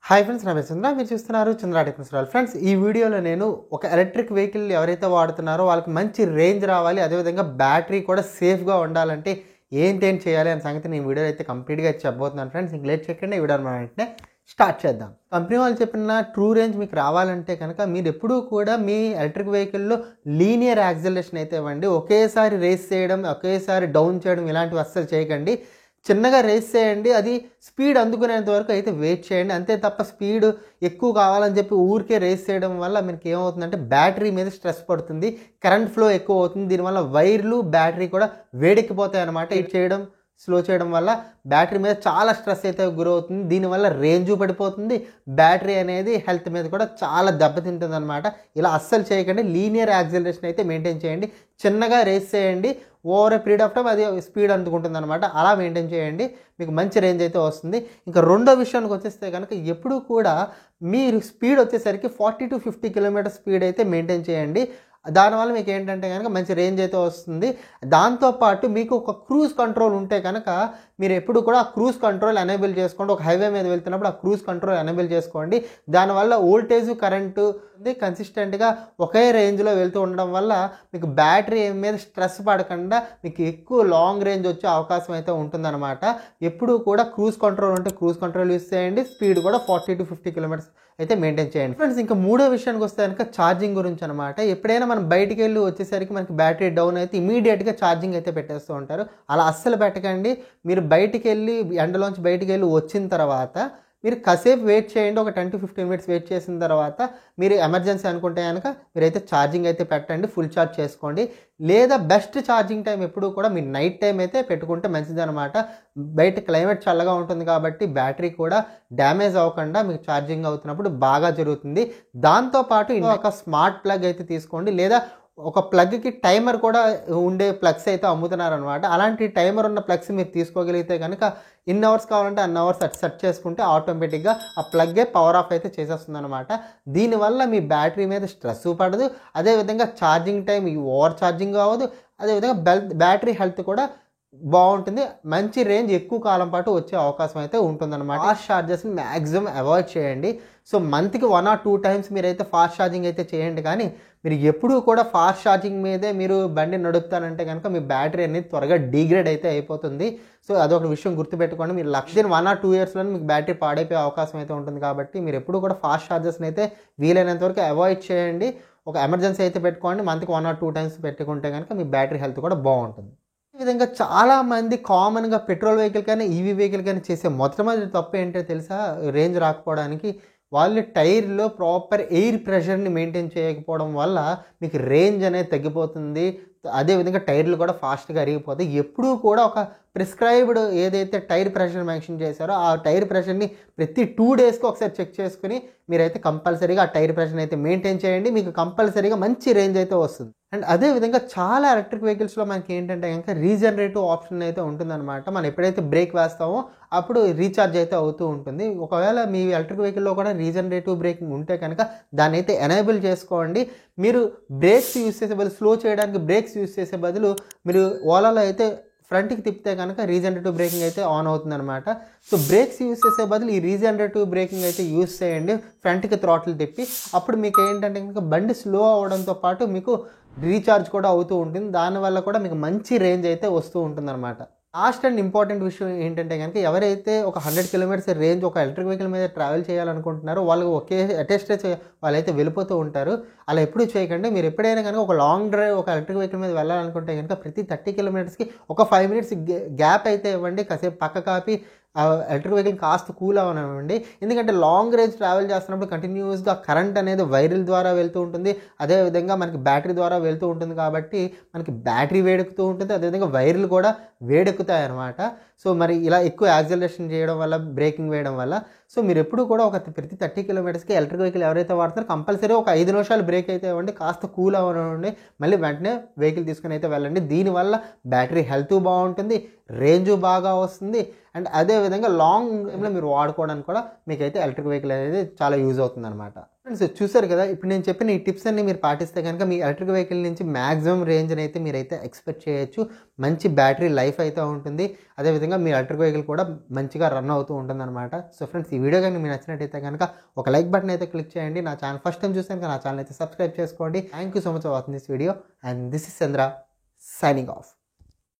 Hi friends, నా పేరు చంద్ర. మీరు చూస్తున్నారు చంద్ర టెక్నికల్. ఫ్రెండ్స్, ఈ వీడియోలో నేను ఒక ఎలక్ట్రిక్ వెహికల్ ఎవరైతే వాడుతున్నారో వాళ్ళకి మంచి రేంజ్ రావాలి, అదేవిధంగా బ్యాటరీ కూడా సేఫ్గా ఉండాలంటే ఏంటేం చేయాలి అనే సంగతి నేను వీడియో అయితే కంప్లీట్గా చెప్పబోతున్నాను. ఫ్రెండ్స్, ఇంక లేట్ చేయకుండా ఈ వీడియో మనం వెంటనే స్టార్ట్ చేద్దాం. కంపెనీ వాళ్ళు చెప్పిన ట్రూ రేంజ్ మీకు రావాలంటే కనుక మీరు ఎప్పుడూ కూడా మీ ఎలక్ట్రిక్ వెహికల్లో లీనియర్ యాక్సిలరేషన్ అయితే ఇవ్వండి. ఒకేసారి రేస్ చేయడం, ఒకేసారి డౌన్ చేయడం ఇలాంటివి అస్సలు చేయకండి. చిన్నగా రేస్ చేయండి, అది స్పీడ్ అందుకునేంత వరకు అయితే వెయిట్ చేయండి. అంతే తప్ప స్పీడ్ ఎక్కువ కావాలని చెప్పి ఊరికే రేస్ చేయడం వల్ల మనకి ఏమవుతుందంటే బ్యాటరీ మీద స్ట్రెస్ పడుతుంది, కరెంట్ ఫ్లో ఎక్కువ అవుతుంది. దీనివల్ల వైర్లు బ్యాటరీ కూడా వేడెక్కిపోతాయి అన్నమాట. ఇది చేయడం స్లో చేయడం వల్ల బ్యాటరీ మీద చాలా స్ట్రెస్ అయితే గురవుతుంది. దీనివల్ల రేంజు పడిపోతుంది, బ్యాటరీ అనేది హెల్త్ మీద కూడా చాలా దెబ్బతింటుంది అనమాట. ఇలా అస్సలు చేయకండి. లీనియర్ యాక్సిలరేషన్ అయితే మెయింటైన్ చేయండి. చిన్నగా రేస్ చేయండి, over a period of time అది స్పీడ్ అందుకుంటుంది అనమాట. అలా మెయింటైన్ చేయండి, మీకు మంచి రేంజ్ అయితే వస్తుంది. ఇంకా రెండో విషయానికి వచ్చేస్తే కనుక ఎప్పుడు కూడా మీరు స్పీడ్ వచ్చేసరికి 40 to 50 కిలోమీటర్ స్పీడ్ అయితే మెయింటైన్ చేయండి. దానివల్ల మీకు ఏంటంటే కనుక మంచి రేంజ్ అయితే వస్తుంది. దాంతోపాటు మీకు ఒక క్రూజ్ కంట్రోల్ ఉంటే కనుక మీరు ఎప్పుడు కూడా ఆ క్రూజ్ కంట్రోల్ ఎనేబుల్ చేసుకోండి. ఒక హైవే మీద వెళ్తున్నప్పుడు ఆ క్రూజ్ కంట్రోల్ ఎనేబుల్ చేసుకోండి. దానివల్ల వోల్టేజ్ కరెంటు కన్సిస్టెంట్గా ఒకే రేంజ్లో వెళ్తూ ఉండడం వల్ల మీకు బ్యాటరీ మీద స్ట్రెస్ పడకుండా మీకు ఎక్కువ లాంగ్ రేంజ్ వచ్చే అవకాశం అయితే ఉంటుందన్నమాట. ఎప్పుడు కూడా క్రూజ్ కంట్రోల్ ఉంటే క్రూజ్ కంట్రోల్ యూస్ చేయండి. స్పీడ్ కూడా 40 to 50 కిలోమీటర్స్ అయితే మెయింటైన్ చేయండి. ఫ్రెండ్స్, ఇంకా మూడో విషయానికి వస్తే కనుక ఛార్జింగ్ గురించి అనమాట. ఎప్పుడైనా మనం బయటికి వెళ్ళి వచ్చేసరికి మనకి బ్యాటరీ డౌన్ అయితే ఇమీడియట్గా ఛార్జింగ్ అయితే పెట్టేస్తూ ఉంటారు. అలా అస్సలు పెట్టకండి. మీరు బయటికి వెళ్ళి ఎండలోంచి బయటికి వెళ్ళి వచ్చిన తర్వాత మీరు కాసేపు వెయిట్ చేయండి. ఒక 10 to 15 మినిట్స్ వెయిట్ చేసిన తర్వాత మీరు ఎమర్జెన్సీ అనుకుంటే కనుక మీరైతే ఛార్జింగ్ అయితే పెట్టండి, ఫుల్ ఛార్జ్ చేసుకోండి. లేదా బెస్ట్ ఛార్జింగ్ టైం ఎప్పుడు కూడా మీరు నైట్ టైం అయితే పెట్టుకుంటే మంచిది అనమాట. బయట క్లైమేట్ చల్లగా ఉంటుంది కాబట్టి బ్యాటరీ కూడా డ్యామేజ్ అవ్వకుండా మీకు ఛార్జింగ్ అవుతున్నప్పుడు బాగా జరుగుతుంది. దాంతోపాటు ఇంకొక స్మార్ట్ ప్లగ్ అయితే తీసుకోండి, లేదా ఒక ప్లగ్కి టైమర్ కూడా ఉండే ప్లగ్స్ అయితే అమ్ముతున్నారనమాట. అలాంటి టైమర్ ఉన్న ప్లగ్స్ మీరు తీసుకోగలిగితే కనుక ఇన్ అవర్స్ కావాలంటే అన్ అవర్స్ సెట్ చేసుకుంటే ఆటోమేటిక్గా ఆ ప్లగ్గే పవర్ ఆఫ్ అయితే చేసేస్తుంది అనమాట. దీనివల్ల మీ బ్యాటరీ మీద స్ట్రెస్ పడదు, అదేవిధంగా ఛార్జింగ్ టైం ఓవర్ ఛార్జింగ్ అవ్వదు, అదేవిధంగా బ్యాటరీ హెల్త్ కూడా బాగుంటుంది. మంచి రేంజ్ ఎక్కువ కాలం పాటు వచ్చే అవకాశం అయితే ఉంటుందన్నమాట. ఫాస్ట్ ఛార్జెస్ని మ్యాక్సిమం అవాయిడ్ చేయండి. సో మంత్కి 1 or 2 times మీరైతే ఫాస్ట్ ఛార్జింగ్ అయితే చేయండి. కానీ మీరు ఎప్పుడూ కూడా ఫాస్ట్ ఛార్జింగ్ మీదే మీరు బండి నడుపుతానంటే కనుక మీ బ్యాటరీ అనేది త్వరగా డిగ్రేడ్ అయితే అయిపోతుంది. సో అదొక విషయం గుర్తుపెట్టుకోండి. మీరు 1 or 2 yearsలో మీకు బ్యాటరీ పాడైపోయే అవకాశం అయితే ఉంటుంది. కాబట్టి మీరు ఎప్పుడు కూడా ఫాస్ట్ ఛార్జెస్ని అయితే వీలైనంత వరకు అవాయిడ్ చేయండి. ఒక ఎమర్జెన్సీ అయితే పెట్టుకోండి. మంత్కి 1 or 2 times పెట్టుకుంటే కనుక మీ బ్యాటరీ హెల్త్ కూడా బాగుంటుంది. ఈ విధంగా చాలామంది కామన్గా పెట్రోల్ వెహికల్ కానీ ఈవీ వెహికల్ కానీ చేసే మొట్టమొదటి తప్పు ఏంటో తెలుసా? రేంజ్ రాకపోవడానికి వాళ్ళు టైర్లో ప్రాపర్ ఎయిర్ ప్రెషర్ని మెయింటైన్ చేయకపోవడం వల్ల మీకు రేంజ్ అనేది తగ్గిపోతుంది. అదేవిధంగా టైర్లు కూడా ఫాస్ట్గా అరిగిపోతాయి. ఎప్పుడూ కూడా ఒక ప్రిస్క్రైబ్డ్ ఏదైతే టైర్ ప్రెషర్ మెన్షన్ చేశారో ఆ టైర్ ప్రెషర్ని ప్రతి 2 daysకి ఒకసారి చెక్ చేసుకుని మీరైతే కంపల్సరీగా ఆ టైర్ ప్రెషర్ని అయితే మెయింటైన్ చేయండి. మీకు కంపల్సరీగా మంచి రేంజ్ అయితే వస్తుంది. అండ్ అదేవిధంగా చాలా ఎలక్ట్రిక్ వెహికల్స్లో మనకి ఏంటంటే కనుక రీజనరేటివ్ ఆప్షన్ అయితే ఉంటుందన్నమాట. మనం ఎప్పుడైతే బ్రేక్ వేస్తామో అప్పుడు రీఛార్జ్ అయితే అవుతూ ఉంటుంది. ఒకవేళ మీ ఎలక్ట్రిక్ వెహికల్లో కూడా రీజనరేటివ్ బ్రేకింగ్ ఉంటే కనుక దాన్ని అయితే ఎనేబుల్ చేసుకోండి. మీరు బ్రేక్స్ యూస్ చేసే బదులు స్లో చేయడానికి బ్రేక్స్ యూస్ చేసే బదులు మీరు ఓలాలో అయితే ఫ్రంట్కి తిప్పితే కనుక రీజనరేటివ్ బ్రేకింగ్ అయితే ఆన్ అవుతుందన్నమాట. సో బ్రేక్స్ యూస్ చేసే బదులు ఈ రీజనరేటివ్ బ్రేకింగ్ అయితే యూస్ చేయండి, ఫ్రంట్కి థ్రాటిల్ తిప్పి. అప్పుడు మీకు ఏంటంటే కనుక బండి స్లో అవడంతో పాటు మీకు రీఛార్జ్ కూడా అవుతూ ఉంటుంది. దానివల్ల కూడా మీకు మంచి రేంజ్ అయితే వస్తూ ఉంటుందన్నమాట. లాస్ట్ అండ్ ఇంపార్టెంట్ విషయం ఏంటంటే కనుక ఎవరైతే ఒక 100 kilometers రేంజ్ ఒక ఎలక్ట్రిక్ వెహికల్ మీద ట్రావెల్ చేయాలనుకుంటున్నారో వాళ్ళు ఒకే అటెస్టేజ్ వాళ్ళైతే వెళ్ళిపోతూ ఉంటారు. అలా ఎప్పుడు చేయకండి. మీరు ఎప్పుడైనా కనుక ఒక లాంగ్ డ్రైవ్ ఒక ఎలక్ట్రిక్ వెహికల్ మీద వెళ్ళాలనుకుంటే కనుక ప్రతి 30 kilometersకి ఒక 5 minutes గ్యాప్ అయితే ఇవ్వండి. కాసేపు పక్క కాపి ఎలక్ట్రిక్ వెహికల్ కాస్త కూల్ అవనివ్వండి. ఎందుకంటే లాంగ్ రేంజ్ ట్రావెల్ చేస్తున్నప్పుడు కంటిన్యూస్గా కరెంట్ అనేది వైర్ల ద్వారా వెళ్తూ ఉంటుంది, అదేవిధంగా మనకి బ్యాటరీ ద్వారా వెళ్తూ ఉంటుంది. కాబట్టి మనకి బ్యాటరీ వేడెక్కుతూ ఉంటుంది, అదేవిధంగా వైర్లు కూడా వేడెక్కుతాయి అన్నమాట. సో మరి ఇలా ఎక్కువ యాక్సిలరేషన్ చేయడం వల్ల, బ్రేకింగ్ వేయడం వల్ల సో మీరు ఎప్పుడు కూడా ప్రతి 30 kilometersకి ఎలక్ట్రిక్ వెహికల్ ఎవరైతే వాడుతున్నారో కంపల్సరీ ఒక 5 నిమిషాలు బ్రేక్ అయితే ఇవ్వండి, కాస్త కూల్ అవ్వండి, మళ్ళీ వెంటనే వెహికల్ తీసుకుని అయితే వెళ్ళండి. దీనివల్ల బ్యాటరీ హెల్త్ బాగుంటుంది, రేంజు బాగా వస్తుంది. అండ్ అదేవిధంగా లాంగ్ టైంలో మీరు వాడుకోవడానికి కూడా మీకైతే ఎలక్ట్రిక్ వెహికల్ అనేది చాలా యూజ్ అవుతుంది అనమాట. ఫ్రెండ్స్ చూసారు కదా, ఇప్పుడు నేను చెప్పిన ఈ టిప్స్ అన్ని మీరు పాటిస్తే కనుక మీ ఎలక్ట్రిక్ వెహికల్ నుంచి మ్యాక్సిమం రేంజ్ని అయితే మీరైతే ఎక్స్పెక్ట్ చేయొచ్చు. మంచి బ్యాటరీ లైఫ్ అయితే ఉంటుంది. అదేవిధంగా మీ ఎలక్ట్రిక్ వెహికల్ కూడా మంచిగా రన్ అవుతూ ఉంటుందన్నమాట. సో ఫ్రెండ్స్, ఈ వీడియో కానీ మీకు నచ్చినట్టయితే కనుక ఒక లైక్ బటన్ అయితే క్లిక్ చేయండి. నా ఛానల్ ఫస్ట్ టైం చూసాను కనుక నా ఛానల్ అయితే సబ్స్క్రైబ్ చేసుకోండి. Thank you so much for watching this video and this is Chandra signing off.